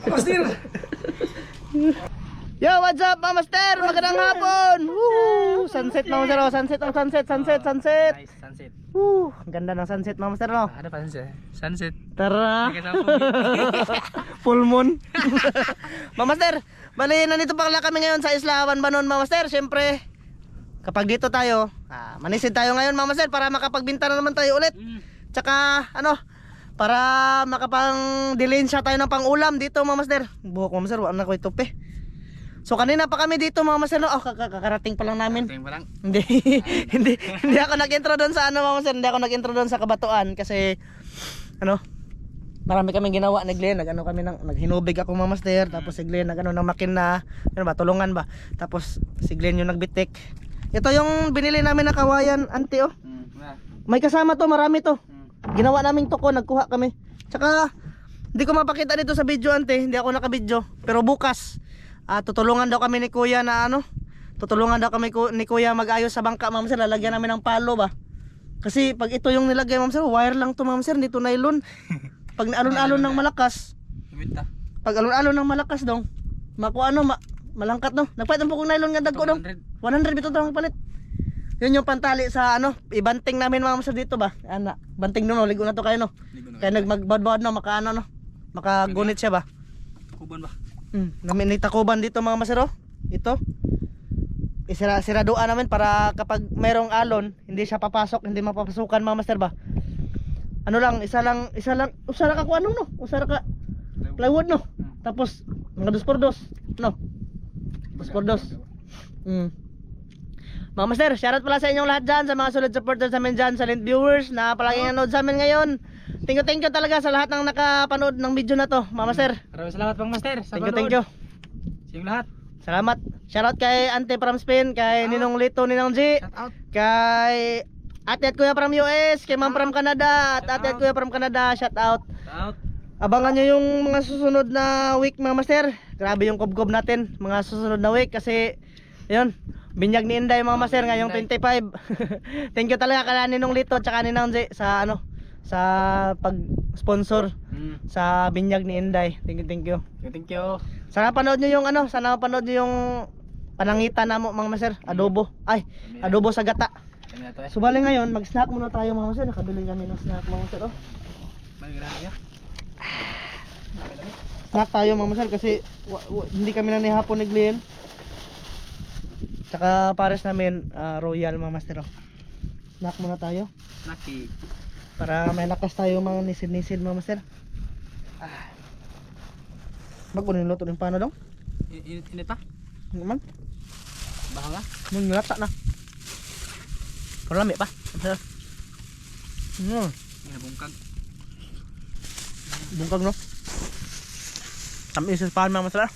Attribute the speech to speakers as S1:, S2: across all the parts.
S1: Master!
S2: Yo, what's up, Mama Master? Magandang hapon. Woo! Sunset, Mama Master. Sunset, sunset.
S1: Nice, sunset.
S2: Woo! Ang ganda ng sunset, Mama Master, no?
S1: Ada pa sunset? Sunset.
S2: Tara.
S1: May kasama po.
S2: Full moon. Mama Master, bali nandito pala kami ngayon sa Isla Banbanon, Mama Master. Siyempre, kapag dito tayo, manisid tayo ngayon, Mama Master, para makapagbinta na naman tayo ulit. Tsaka, para makapang-dilinsya tayo ng pang-ulam dito, Mama Master. Buhok, Mama Master, wala na ko itupi. So kanina pa kami dito, Mama Master, no? Kakarating pa lang namin.
S1: Tingin pa lang.
S2: Hindi ako nag-intro doon sa Mama Master. Hindi ako nag-intro doon sa Kabatuan kasi marami kaming ginawa ni Glenn. Naghinubig ako, Mama Master. Tapos si Glenn ng makina, tulungan ba? Tapos si Glenn yung nagbitik. Ito yung binili namin na kawayan, auntie, oh. May kasama to, marami to. Ginawa naming tuko, nagkuha kami. Tsaka hindi ko mapakita dito sa video, auntie. Hindi ako naka-video. Pero bukas tutulungan daw kami ni Kuya tutulungan daw kami ni Kuya mag-ayos sa bangka, Ma'am Sir. Lalagyan namin ng palo ba? Kasi pag ito yung nilagay, Ma'am Sir, wire lang to, Ma'am Sir, hindi to nylon. Pag alon-alon ng malakas, dong, malangkat, no? Nagpait ang pukong nylon nga dagko, dong. 100 bito daw ang palit. Yun yung pantali sa ibanting namin, Ma'am Sir, dito ba? Banting no, ligo na to kayo, no? Kaya nagmagbadbad no, makagunit siya ba?
S1: Kuban ba?
S2: Namin ni takuban dito, mga masero. Ito siraduan namin para kapag mayroong alon, hindi siya papasok, hindi mapapasukan, mga master ba. Isa lang ako ka plywood, no. Tapos mga 2x2, no. 2x2. Mga master, shoutout pala sa inyong lahat dyan, sa mga solid supporters namin dyan, silent viewers na palaging nanood sa amin ngayon. Thank you talaga sa lahat ng nakapanood ng video na to, Mama Master.
S1: Maraming salamat, Pang Master.
S2: Thank you.
S1: Sa inyong lahat.
S2: Salamat. Shoutout kay Ante from Spain, kay Ninong Lito, Ninong G, kay Ate at Kuya from US, kay Ma'am from Canada, at Ate at Kuya from Canada. Shoutout. Abangan nyo yung mga susunod na week, Mama Master. Grabe yung kubkob natin, mga susunod na week, kasi yun, binyag ni Inday, Mama Master, ngayong 25. Thank you talaga kay Ninong Lito at Ninong G sa sa pag-sponsor sa binyag ni Inday. Thank you. Sana panood niyo yung panangitan namo, mga master, adobo. Adobo sa gata. Subali ngayon, mag-snack muna tayo, mga master. Nakabili kami ng snack, mga master, oh. Snack tayo, mga master, kasi hindi kami nanihapon ni Glenn. Tsaka pares namin royal, mga master, oh. Snack muna tayo.
S1: Snacky.
S2: Para may lakas tayo, mga nisid-nisid, mga master. Magpunin luto ng paano daw?
S1: Init pa?
S2: Naman?
S1: Baha nga?
S2: Nungulata na. Pero lami pa.
S1: Bungkag.
S2: Bungkag, no? Tamis sa pahan, mga master.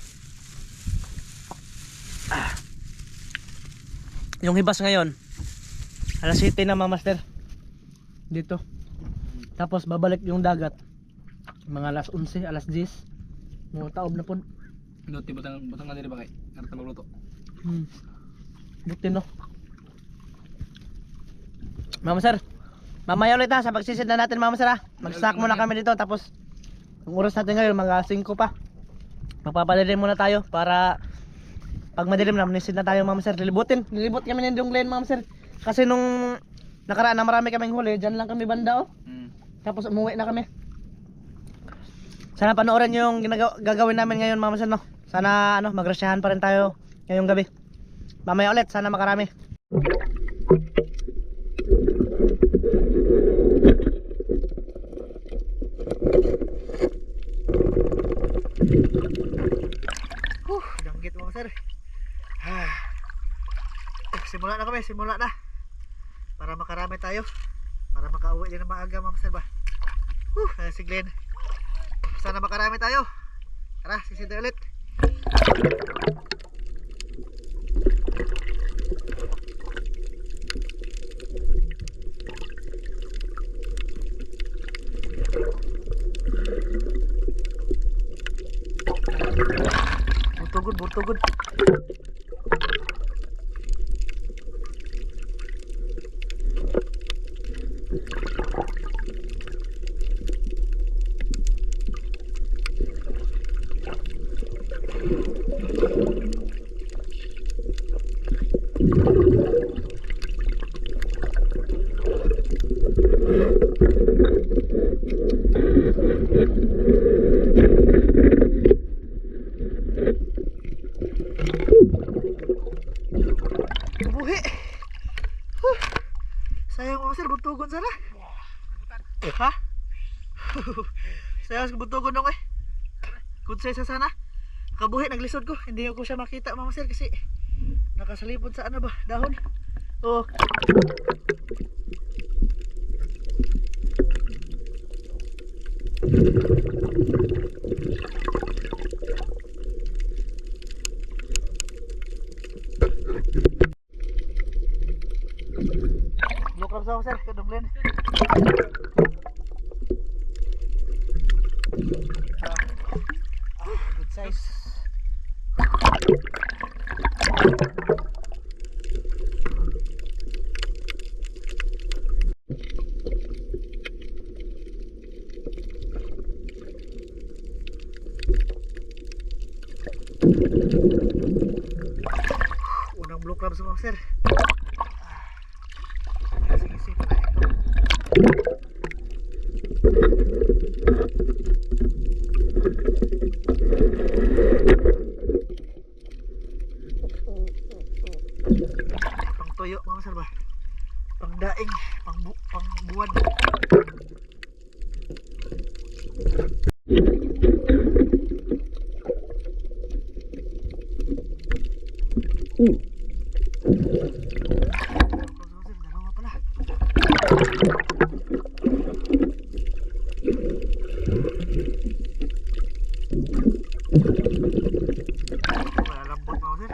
S2: Yung hibas ngayon, alas 7 na, mga master. Dito. Tapos babalik yung dagat mga alas 11, alas 10. Mga taob na po.
S1: Buti butang nga diri ba kay? Karta magluto.
S2: Buti, no. Mama Sir, mamaya ulit sa pagsisid na natin, Mama Sir, mag-snack muna kami dito. Tapos yung oras natin ngayon mga 5 pa. Magpapadilim muna tayo para pag madilim na manisid na tayo, Mama Sir. Lilibot kami ng Glenn, Mama Sir. Kasi nung nakaraan na marami kaming huli, dyan lang kami banda, oh. Tapos umuwi na kami. Sana panoorin nyo yung gagawin namin ngayon, Mama Sir, no? Sana magrasyahan pa rin tayo ngayong gabi. Mamaya ulit, sana makarami. Danggit, Mama Sir. Simula na. Para makarami tayo. Para makauwi din ng maaga, Mama Sir ba? Si Glenn. Sana makarami tayo. Tara, sisid ulit. Burtugod. Buhi. Sayang mga sir, buntugon sana. Ha? Sayang sa buntugon dong eh. Kunsay sa sana. Kabuhi, naglisod ko. Hindi ko siya makita mga sir kasi nakasalipod sa ano ba, dahon. Oh. Lokal sa sir, kadumlin. Good size. Unang blue crab sa mga sir. Sige, sige, palain ko. Pang toyo mga sir ba? Pang daing, pang buwan. Dalawa pala. Malambot mga sir.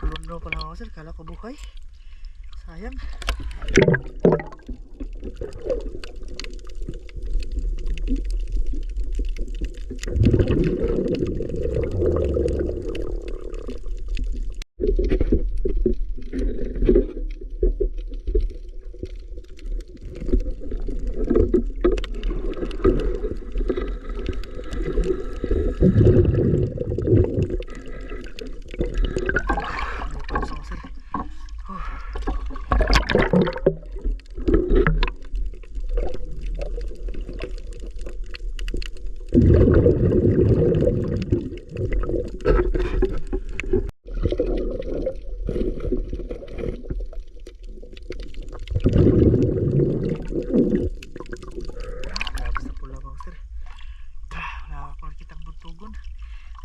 S2: Lundo pala ako sir, kala ko buhay. Sayang.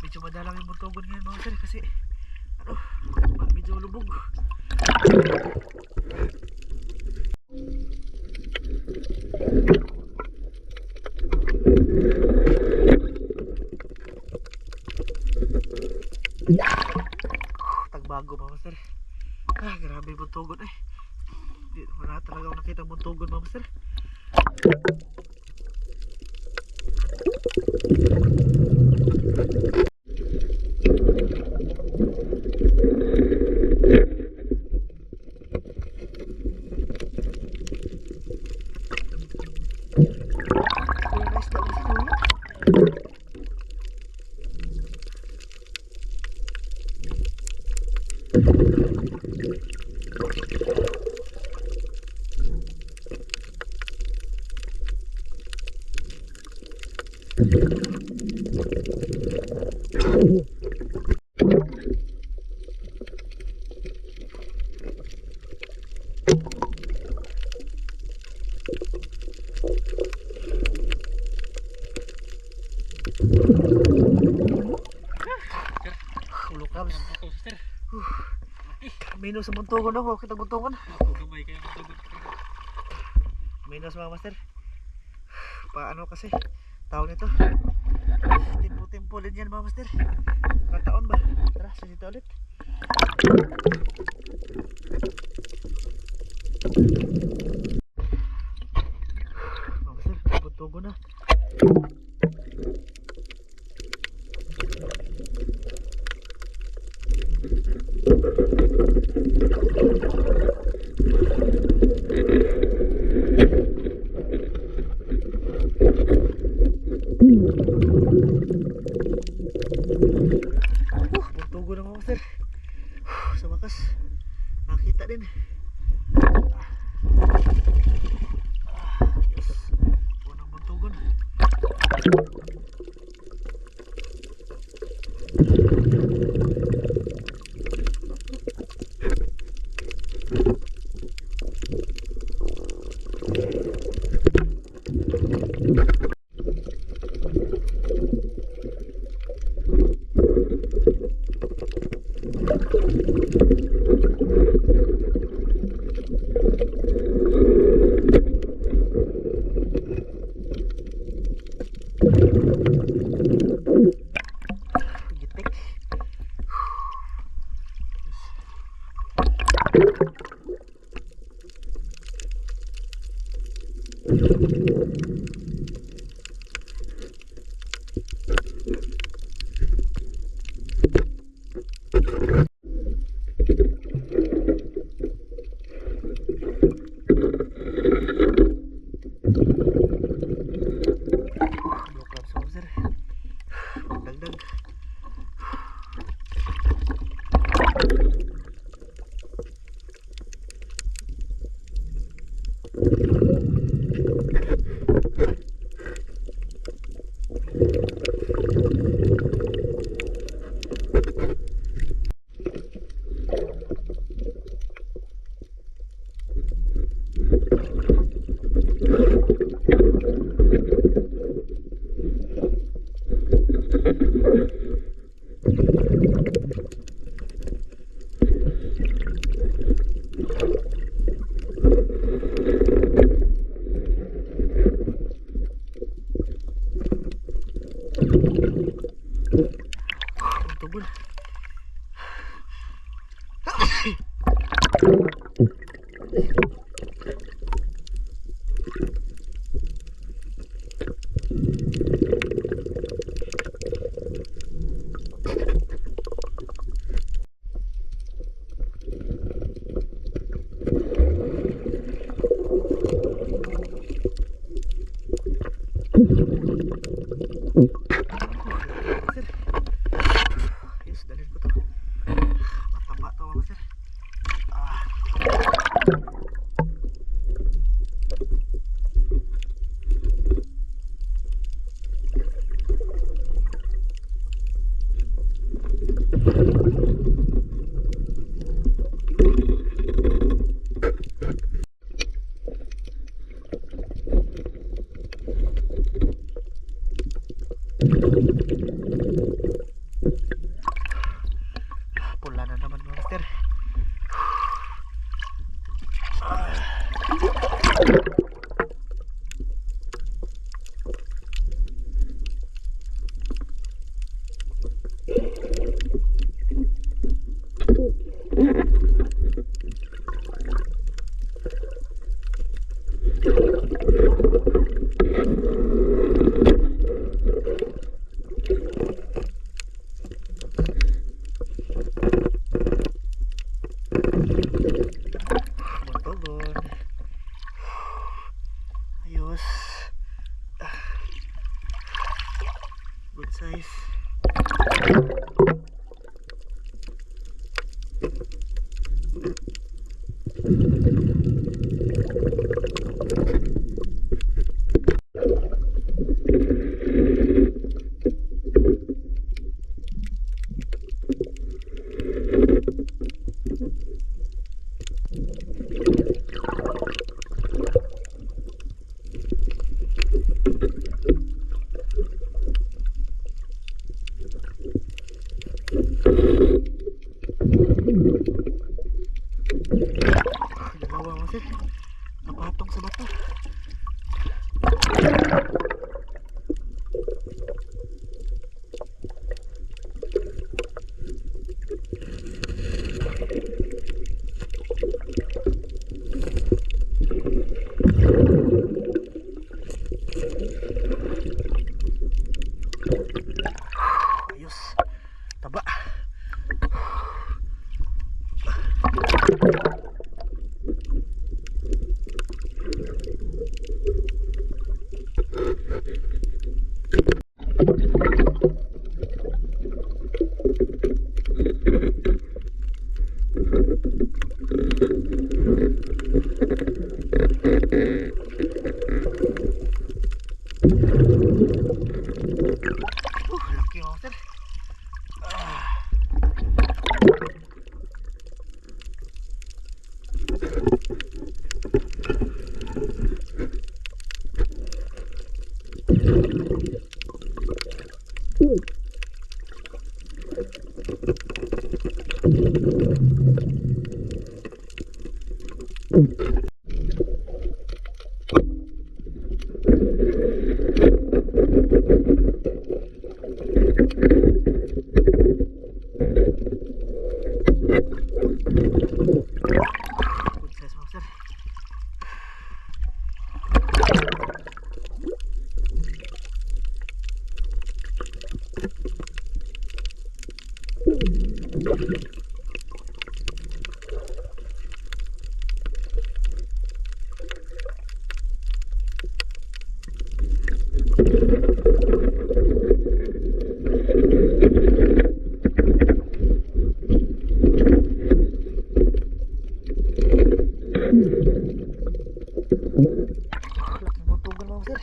S2: Medyo madalang yung buntogon ngayon mga sir kasi ano, medyo lubog. Tagbago mga sir. Grabe yung buntogon eh. Wala talaga ako nakita buntogon mga sir. Ayos. Minus sa buntugon ako. Kita buntugon. Minus mga master. Paano kasi? Tawag nito. Tempo-tempo din yan mga master. Kataon ba? Tara, sasita ulit. Mga master, buntugon na. Buntugo na mga master. Sa wakas nakita din. Yes. Unang buntugon. Gitik. Blok lang sa sir. Dagdag. Buntugon. Yes, dalhin ko to. Mataba to mga sir. Pula na naman mga master. Buntugon. Ayos. Good size. Laking buntugan mga master.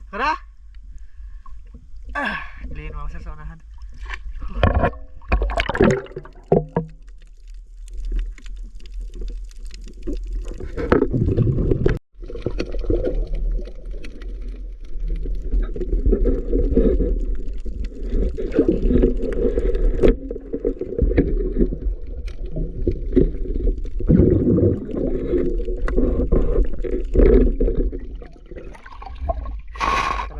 S2: Tara! Dilihin mga master sa unahan.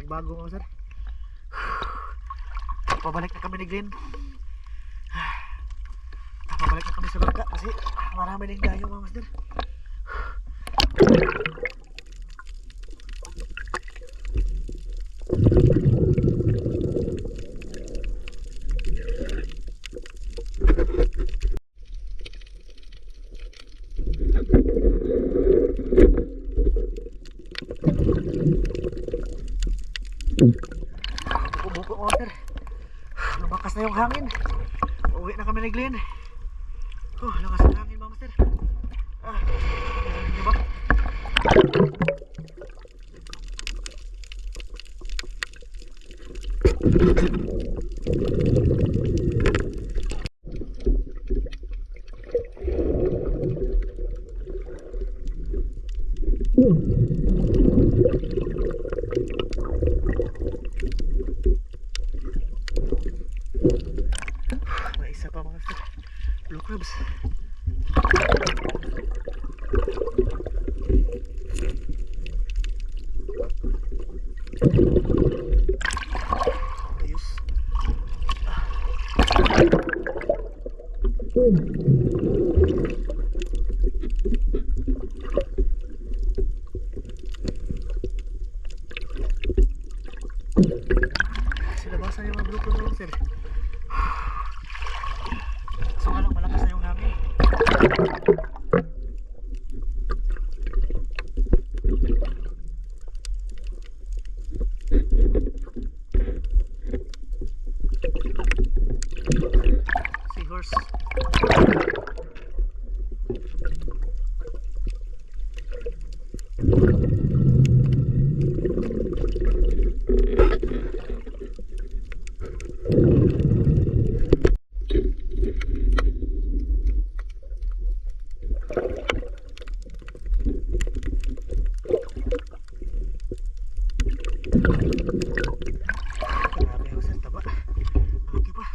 S2: Bago mga sir. Pabalik na kami ni Glenn. Pabalik na kami sa bangka kasi marami ding dayo mga master. Buko-buko mga master. Lumakas na yung hangin. Uwi na kami ni Glenn. Lakas ng hangin mga master. Narinig niyo ba? May isa pa mga master. Blue crabs. Ayos. Silabasan yung mga blue crabs mga master. So nga lang malakas na yung hangin. Seahorse. Grabe yung sa taba. Malaki pa.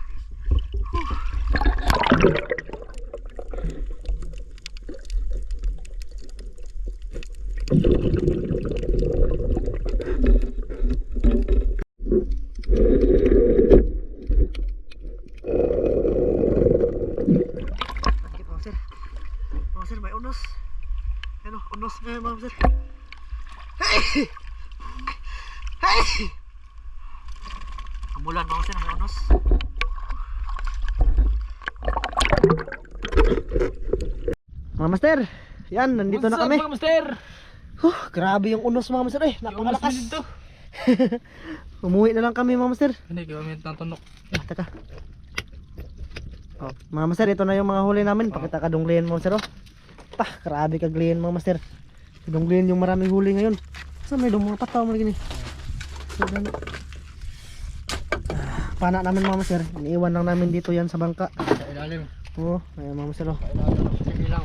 S2: Sakit mga sir. Mga sir, may unos. Ano, unos na mga sir. Hey! Hey! Kamulan mga sir, may unos. Mga master, yan, nandito na kami.
S1: Mga master?
S2: Grabe yung unos mga master eh, napakalakas.
S1: Yung unos dito.
S2: Umuwi na lang kami mga master.
S1: Hindi, gamit ng tunok.
S2: Taka. Mga master, ito na yung mga huli namin. Pakita ka dunglian mga master. Grabe ka glian mga master. Dunglian yung maraming huli ngayon. Saan may mga pataw mo gini? Pana namin mga master. Iniiwan lang namin dito yan sa bangka.
S1: Sa ilalim.
S2: Oh, ayan mga master oh.
S1: Ilaw.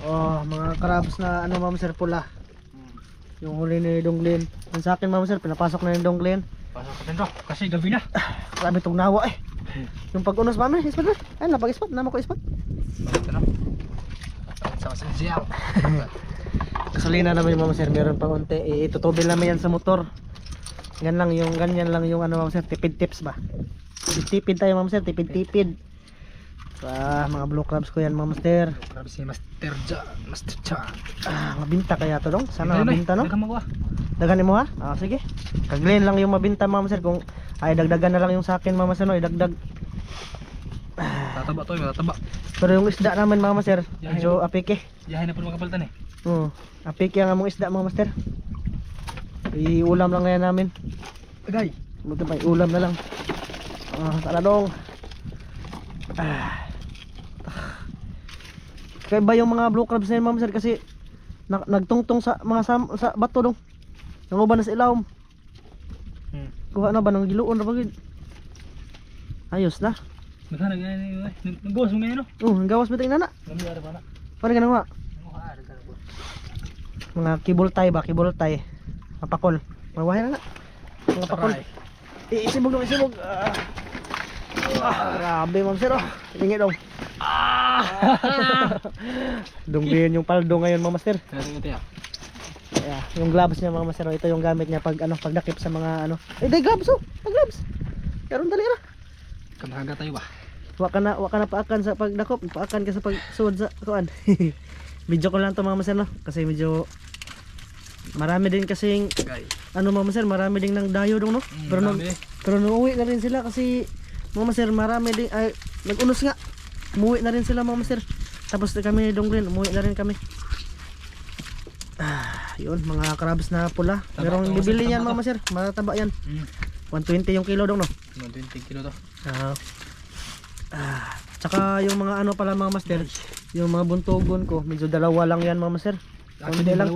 S2: Oh, mga crabs na ano mga master pula. Yung huli ni Donglin. Yan sa akin mga master, pinapasok na yung Donglin.
S1: Pasok ka dito kasi gabi na.
S2: Grabe itong nawa eh. Yung pag-unos mami, ispat na. Ay, napag-ispat, nama ko ispat.
S1: Ito na. Sama sa siya.
S2: Gasolina naman yung mga master, meron pang unti. Itutubil namin yan sa motor. Ganyan lang yung ano mga master, tipid tips ba. Tipid tayo mga master, tipid. Mga blue crabs ko yan mga master.
S1: Grabe si Master Ja. Master Ja.
S2: Mabinta kaya to dong? Sana mabinta no?
S1: Dagan mo ba?
S2: Daganin mo ha? Sige. Kaglin lang yung mabinta mga master. Kung ay dagdagan na lang yung sa akin mga master no, idagdag.
S1: Tataba to, tataba.
S2: Pero yung isda namin mga master, medyo apike.
S1: Yahay na po makapalitan eh.
S2: Apike ang among isda mga master. Iulam lang ngayon namin.
S1: Agay.
S2: Buti pa ulam na lang. Tara dong. Kaya ba yung mga blue crabs na yun mga master kasi nagtungtong sa mga sa bato dong. Nanguban na sa ilawom. Kuha na ba ng giluon na bagid? Ayos na.
S1: Maghanag ganyan eh. Naggawas mo ngayon no?
S2: Gawas mo tingnan na.
S1: Namiyari pa na.
S2: Paano ka nakuha?
S1: Nanguha, naghanag ko.
S2: Mga kibultay ba? Kibultay. Mapakol. Mawahay na na. Mga pakol. Isibog dong, isibog. Grabe ma'am sir oh. Tingin dong. Dunggiin yung paldo ngayon mga master. Yung gloves niya mga master oh. Ito yung gamit niya pag pagdakip sa mga ano. Day gloves oh. Gloves. Karon dali ra.
S1: Kamahaga tayo ba?
S2: Wa ka na paakan sa pagdakop, paakan ka sa pagsuod sa kuan. Medyo ko lang to mga master no kasi medyo marami din kasing ano mga master, marami ding nang dayo dong no. Pero nung uwi na rin sila kasi mga master marami din ay nag-unos nga. Umuwi na rin sila mga master. Tapos kami ni Donglin, umuwi na rin kami. Yun, mga crabs na pula. Merong bibili yan mga master, mataba yan. 120 yung kilo dong no.
S1: 120 kilo to.
S2: Tsaka yung mga ano pala mga master, yung mga buntogon ko, medyo dalawa lang yan mga master. Hindi lang.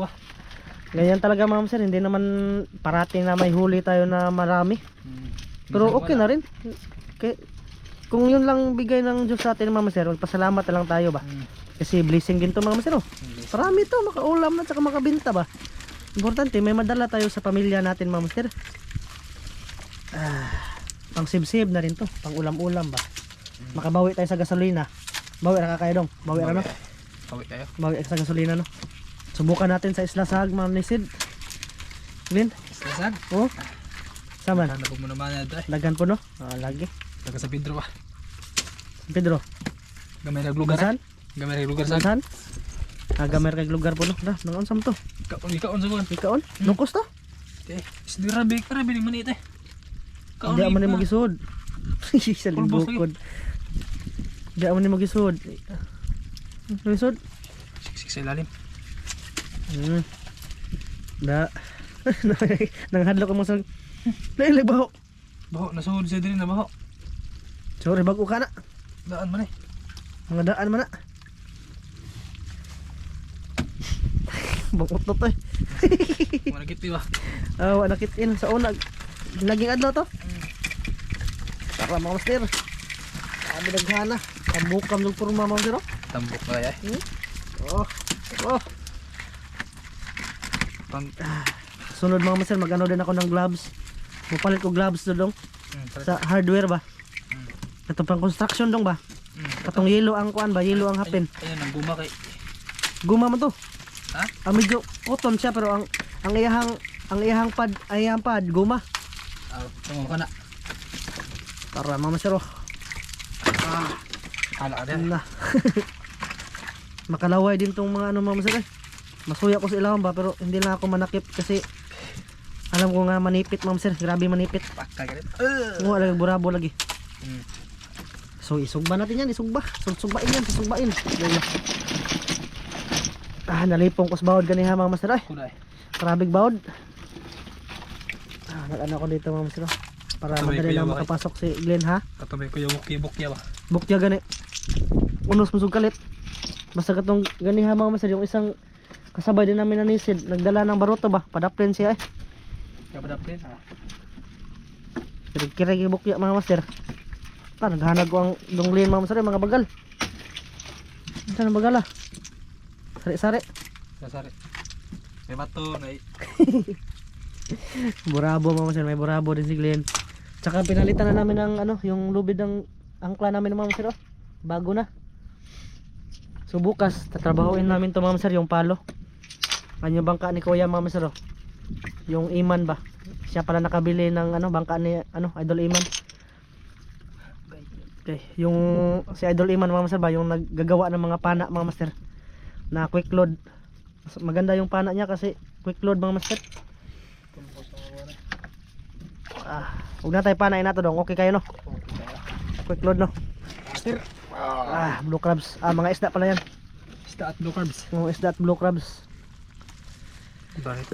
S2: Ganyan talaga mga master, hindi naman parating na may huli tayo na marami. Pero okay na rin. Kung yun lang bigay ng Diyos sa atin mga master, magpasalamat na lang tayo ba. Kasi blessing din to mga master. Marami to, makaulam na tsaka makabinta ba. Importante, may madala tayo sa pamilya natin mga master. Pang sib-sib na rin to, pang ulam-ulam ba. Makabawi tayo sa gasolina. Bawi na kakaya dong, bawi na no. Bawi sa gasolina no. Subukan natin sa Isla Sag mga nisid. Lin?
S1: Isla Sag?
S2: Oo. Saman?
S1: Dagan po mo naman na ito eh.
S2: Dagan po no? Lagi.
S1: Dagan sa Pedro ba?
S2: Pedro?
S1: Gamay naglugar
S2: Saan?
S1: Gamay naglugar Sag.
S2: Saan? Gamay naglugar po no? Nangon sam to?
S1: Ikaon sa buwan.
S2: Ikaon? Nukos to?
S1: Isdirabi din manit eh.
S2: Hindi mo ni magisud. Sa limbukod. Hindi mo ni magisud. Magisud?
S1: Siksik sa ilalim.
S2: Nanghadlok ang masang nailig baho.
S1: Baho, nasuhod siya din na baho.
S2: Sorry, bago ka na.
S1: Daan man eh.
S2: Mga daan man na. Bangot na to eh.
S1: Manakit di ba?
S2: Nakitin sa unag. Naging adlaw to. Para mga master. Sabi naghana. Tambukam ng purma mga master.
S1: Tambok ba eh.
S2: Sunod mga master, mag-ano din ako ng gloves. Mapalit ko gloves doon sa hardware ba. Ito pang construction dong ba. Katong yellow ang kuan ba, yellow ang hapin.
S1: Ayan ang guma kay.
S2: Guma man to.
S1: Ha?
S2: Medyo cotton siya pero ang iyahang pad guma.
S1: Tungo ka na.
S2: Tara mga master.
S1: Hala ka din.
S2: Makalaway din tong mga ano mga master eh. Masuya ko sa ilawang ba pero hindi lang ako manakip kasi alam ko nga manipit mga master. Grabe manipit.
S1: Pakay ka din.
S2: Nga lagi burabo lagi. So isugba natin yan, isugbain yan, isugbain. Nalipong ko sa bawod ganiha mga master ay. Karabig bawod. Nag-ano ko dito mga master para madali lang makapasok si Glenn ha.
S1: Katumay ko yung bukya ba?
S2: Bukya gani. Unos musog kalit. Basta katong ganiha mga master yung isang kasabay din namin na nisid. Nagdala ng baruto ba? Padaplin siya eh.
S1: Padaplin ha.
S2: Kirig-kirig yung bukya mga master. Naghanag ko ang Donglin mga master mga bagal. Saan ang bagala? Sari-sari.
S1: Sari. May bato na
S2: Burabo mga sir, may burabo din si Glenn. Tsaka pinalitan na namin ng ano, yung lubid ng angkla namin mga sir. Oh. Bago na. So bukas tatrabahuin namin to mga sir, yung palo. Ano yung bangka ni Kuya mga sir. Oh. Yung Iman ba? Siya pala nakabili ng ano, bangka ni ano, Idol Iman. Okay, yung si Idol Iman mga master ba, yung naggagawa ng mga pana mga master na quick load. Maganda yung pana niya kasi quick load mga master. Huwag na tayo panain nato dong. Okay kayo no? Quick load no?
S1: Master.
S2: Blue crabs. Mga isda pala yan.
S1: Isda at blue crabs.
S2: Isda at blue crabs.
S1: Bakit?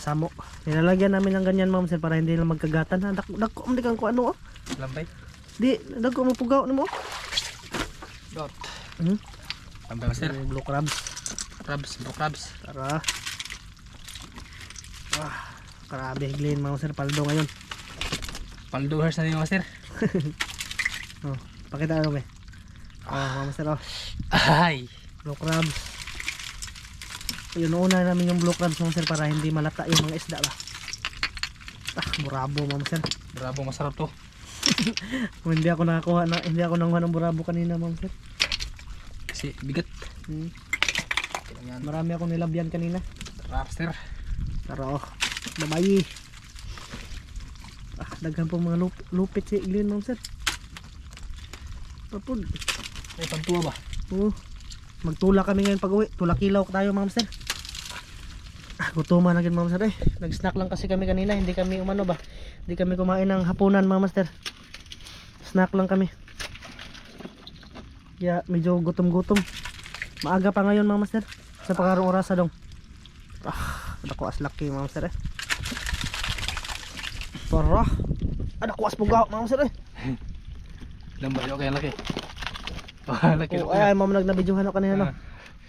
S2: Samo. Nilalagyan namin ng ganyan mga master para hindi na magkagatan. Dako mo di kang kung ano oh.
S1: Lambay?
S2: Di, dako mo pugaw ni mo.
S1: Dot.
S2: Hmm?
S1: Lambay master.
S2: Blue crabs.
S1: Blue crabs.
S2: Tara. Grabe Glenn mga master, paldo ngayon.
S1: Paldohers na din master.
S2: Pakita ano ba? Mga master oh.
S1: Ay.
S2: Blue crabs. Yun, una namin yung blue crabs mga master para hindi malata yung mga isda ba. Burabo mga master.
S1: Bravo, masarap to.
S2: Kung hindi ako nakakuha ng burabo kanina mga master.
S1: Kasi bigat.
S2: Marami akong nilabyan kanina.
S1: Tara master.
S2: Tara oh. Babayi. Daghan po mga lupit si Glenn mga master. Papud.
S1: May pantua ba?
S2: Oo. Magtula kami ngayon pag uwi. Tula kilaw tayo mga master. Gutuman na gid mga master. Nag-snack lang kasi kami kanina. Hindi kami umano ba. Hindi kami kumain ng hapunan mga master. Snack lang kami. Kaya medyo gutom-gutom. Maaga pa ngayon mga master. Sa pakarong orasa dong. Ako as lucky mga master Para. Ako as pugaw mga master
S1: Lambay okay ang laki. Laki.
S2: Ay mama nagnabidyohan ako kanina no.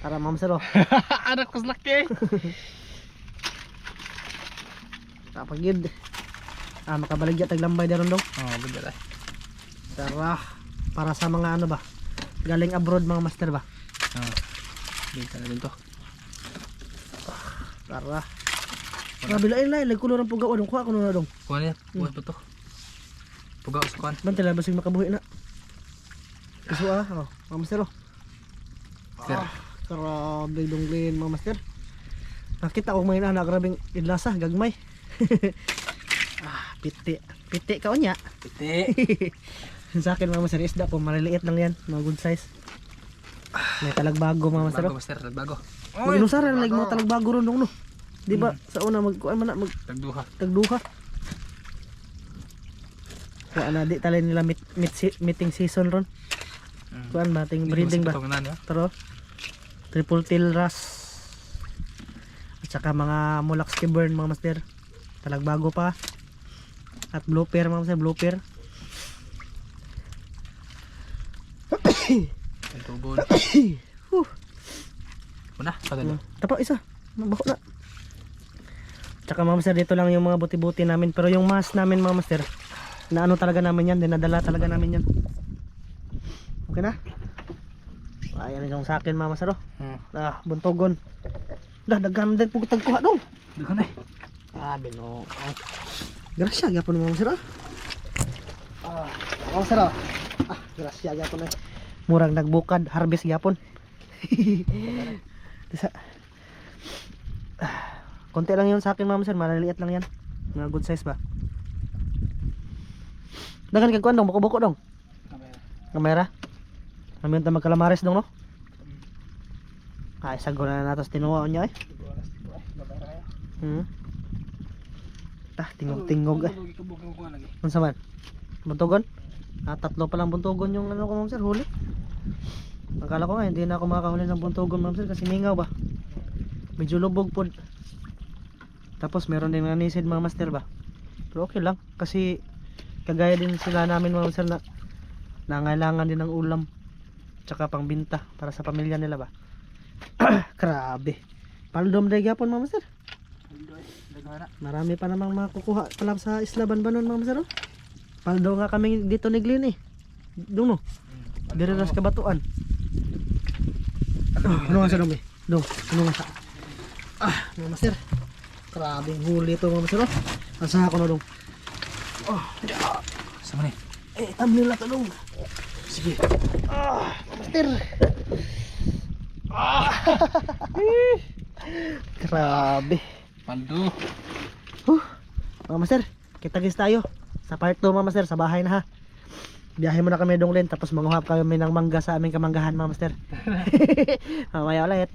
S2: Para mga master
S1: Anak ko laki.
S2: Tapagid. Makabaligya taglambay daron dong.
S1: Bigla.
S2: Tara. Para sa mga ano ba? Galing abroad mga master ba?
S1: Dito na din to.
S2: Tara. Grabe lain kulo ng pugaw dong. Kuha ko na dong.
S1: Kuha niya. Kuha pa to. Pugaw sa kuhan.
S2: Bantay lang basig makabuhi na. Isu mga master
S1: Sir.
S2: Grabe dong Glenn mga master. Nakita ko may anak grabing idlasa gagmay. Piti ka onya.
S1: Piti.
S2: Sa akin mga master isda po maliliit lang yan, mga good size. May talagbago mga master.
S1: Bago master, talagbago.
S2: Mag-inusaran like mga talagbago ron dong no. Di ba sa una tagduha. Kaya na di talay nila meeting season ron. Kuan ba ting breeding ba? Taro. Triple tail wrasse. At saka mga Molaksky burn mga master. Talagbago pa. At blue pair mga master, blue pair.
S1: Tugon. Una, padalo.
S2: Tapo isa. Mabako na. Tsaka mga master dito lang yung mga buti-buti namin. Pero yung mas namin mga master, na ano talaga namin yan, dinadala talaga namin yan. Okay na? Ayan yung sa akin mga master. Buntogon. Daghan din po tagkuha dong.
S1: Daghan
S2: Bino. Grasya gyapon mga master. Mga master. Grasya gyapon eh. Murang nagbukad, harvest gyapon. Konti lang yun sa akin mga master, maliliit lang yan. Mga good size ba? Daghan kag kuan dong, buko-buko dong. Kamera. Namin ta magkalamares dong no. Sago na natos tinuwa niya eh. Tingog-tingog eh. Unsa man? Buntogon? Tatlo pa lang buntogon yung ano ko ma'am sir, huli. Akala ko nga hindi na ako makakahuli ng buntogon ma'am sir kasi mingaw ba. Medyo lubog po. Tapos meron din nanisid mga master ba. Pero okay lang kasi kagaya din sila namin mga master na nangailangan din ng ulam tsaka pangbenta para sa pamilya nila ba. Grabe. Paldom day gyapon mga master. Marami pa namang makukuha pala sa Isla Banbanon mga master. Paldo nga kami dito ni Glenn eh. Doon no. Dire ras kabatuan. Ano nga sa dumi? Dong, ano nga sa? Mga master. Grabe, huli ito mga master. Asa ako na dong.
S1: Sama ni.
S2: Thumbnail na ito dong. Sige. Master. Grabe.
S1: Paldo.
S2: Mga master, kita-gis tayo. Sa part 2 mga master, sa bahay na ha. Biyahe muna kami dong Len, tapos manguhap kami ng mangga sa aming kamanggahan mga master. Mamaya ulit.